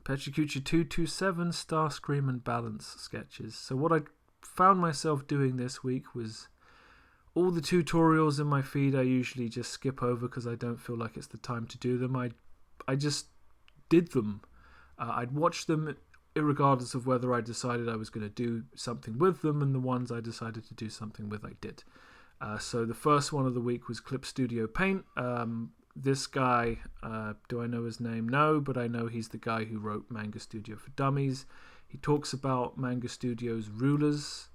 Pecha Kucha 227 Starscream and balance sketches. So what I found myself doing this week was all the tutorials in my feed I usually just skip over because I don't feel like it's the time to do them. I just did them. I'd watch them irregardless of whether I decided I was going to do something with them, and the ones I decided to do something with, I did. So the first one of the week was Clip Studio Paint. This guy, do I know his name? No, but I know he's the guy who wrote Manga Studio for Dummies. He talks about Manga Studio's rulers,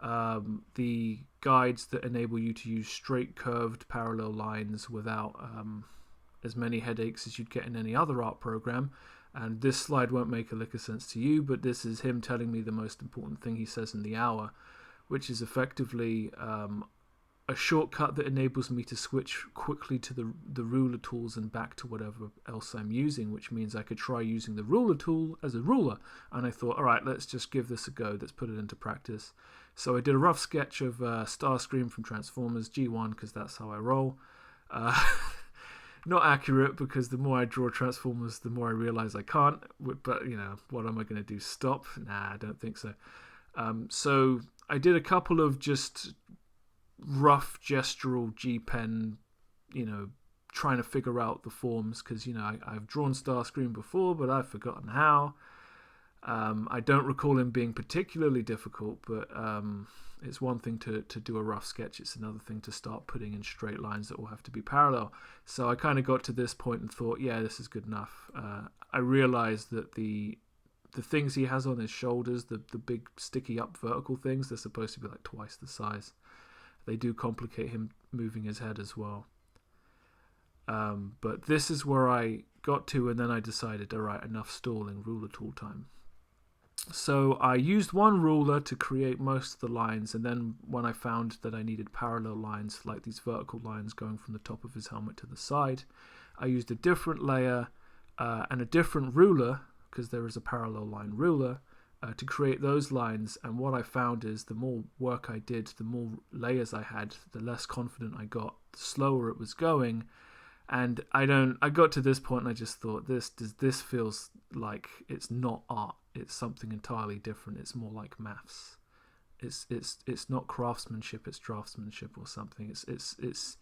the guides that enable you to use straight, curved, parallel lines without as many headaches as you'd get in any other art program. And this slide won't make a lick of sense to you, but this is him telling me the most important thing he says in the hour, which is effectively a shortcut that enables me to switch quickly to the ruler tools and back to whatever else I'm using, which means I could try using the ruler tool as a ruler. And I thought, all right, let's just give this a go. Let's put it into practice. So I did a rough sketch of Starscream from Transformers G1, because that's how I roll. Not accurate, because the more I draw Transformers, the more I realize I can't. But, you know, what am I going to do? Stop? Nah, I don't think so. So I did a couple of just rough gestural G-pen, you know, trying to figure out the forms, because, you know, I've drawn Starscream before, but I've forgotten how. I don't recall him being particularly difficult, but it's one thing to do a rough sketch. It's another thing to start putting in straight lines that will have to be parallel. So I kind of got to this point and thought, yeah, this is good enough. I realized that the things he has on his shoulders, the big sticky up vertical things, they're supposed to be like twice the size. They do complicate him moving his head as well. But this is where I got to, and then I decided, all right, enough stalling, ruler tool time. So I used one ruler to create most of the lines, and then when I found that I needed parallel lines, like these vertical lines going from the top of his helmet to the side, I used a different layer and a different ruler, because there is a parallel line ruler, to create those lines. And what I found is the more work I did, the more layers I had, the less confident I got, the slower it was going. And I got to this point and I just thought, this feels like it's not art. It's something entirely different. It's more like maths. It's not craftsmanship, it's draftsmanship or something. It's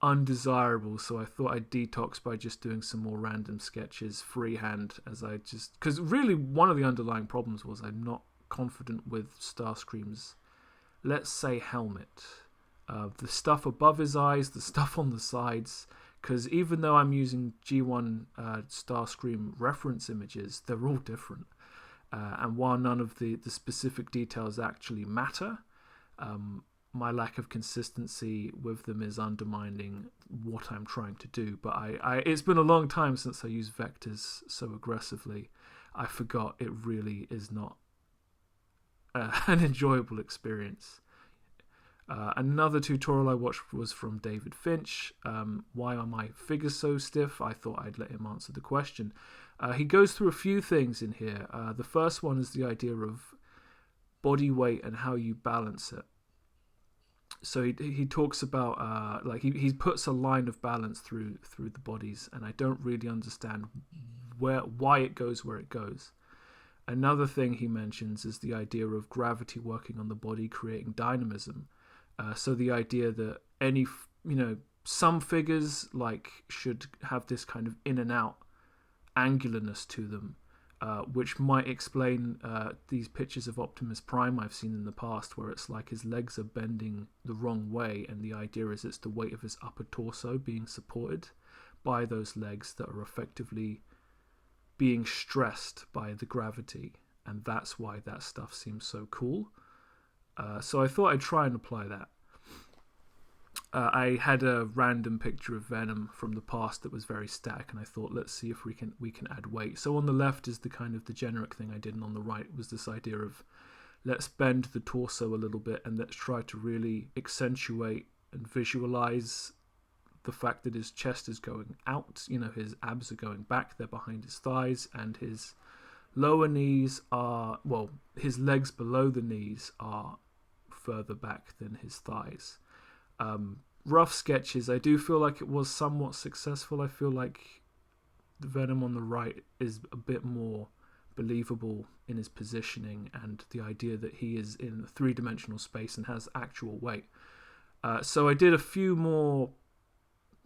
undesirable. So I thought I'd detox by just doing some more random sketches freehand, because really one of the underlying problems was I'm not confident with Starscream's, let's say, helmet. The stuff above his eyes, the stuff on the sides, because even though I'm using G1 Starscream reference images, they're all different. And while none of the specific details actually matter, my lack of consistency with them is undermining what I'm trying to do. But it's been a long time since I used vectors so aggressively. I forgot it really is not an enjoyable experience. Another tutorial I watched was from David Finch. Why are my figures so stiff? I thought I'd let him answer the question. He goes through a few things in here. The first one is the idea of body weight and how you balance it. So he talks about he puts a line of balance through the bodies, and I don't really understand why it goes where it goes. Another thing he mentions is the idea of gravity working on the body, creating dynamism. So the idea that some figures should have this kind of in and out angularness to them, which might explain these pictures of Optimus Prime I've seen in the past, where it's like his legs are bending the wrong way, and the idea is it's the weight of his upper torso being supported by those legs that are effectively being stressed by the gravity, and that's why that stuff seems so cool. So I thought I'd try and apply that. I had a random picture of Venom from the past that was very static, and I thought, let's see if we can add weight. So on the left is the kind of the generic thing I did, and on the right was this idea of let's bend the torso a little bit and let's try to really accentuate and visualize the fact that his chest is going out, his abs are going back, they're behind his thighs, and his lower knees are, his legs below the knees are further back than his thighs. Rough sketches. I do feel like it was somewhat successful. I feel like the Venom on the right is a bit more believable in his positioning and the idea that he is in three-dimensional space and has actual weight. So I did a few more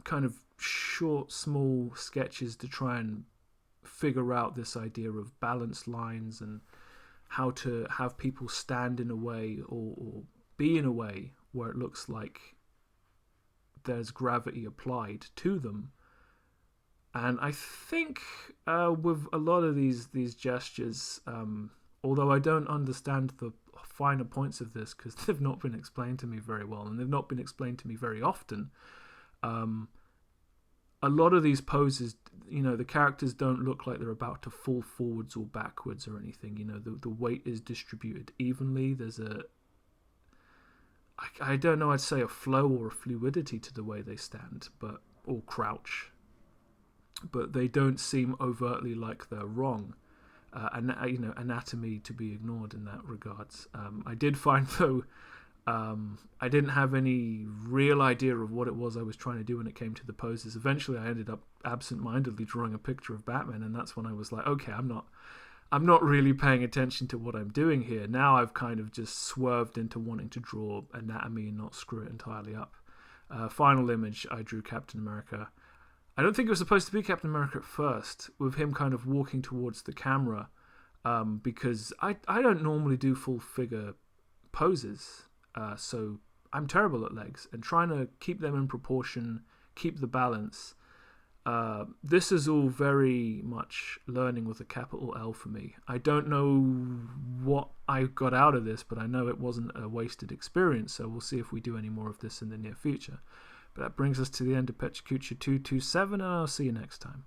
kind of short, small sketches to try and figure out this idea of balanced lines and how to have people stand in a way or be in a way where it looks like there's gravity applied to them. And I think with a lot of these gestures, although I don't understand the finer points of this because they've not been explained to me very well and they've not been explained to me very often, a lot of these poses, the characters don't look like they're about to fall forwards or backwards or anything. The weight is distributed evenly. There's I don't know, I'd say a flow or a fluidity to the way they stand, or crouch. But they don't seem overtly like they're wrong. Anatomy to be ignored in that regards. I did find, though, I didn't have any real idea of what it was I was trying to do when it came to the poses. Eventually, I ended up absent-mindedly drawing a picture of Batman, and that's when I was like, okay, I'm not really paying attention to what I'm doing here. Now I've kind of just swerved into wanting to draw anatomy and not screw it entirely up. Final image, I drew Captain America. I don't think it was supposed to be Captain America at first, with him kind of walking towards the camera, because I don't normally do full figure poses, so I'm terrible at legs, and trying to keep them in proportion, keep the balance. This is all very much learning with a capital L for me. I don't know what I got out of this, but I know it wasn't a wasted experience, so we'll see if we do any more of this in the near future. But that brings us to the end of Pecha Kucha 227, and I'll see you next time.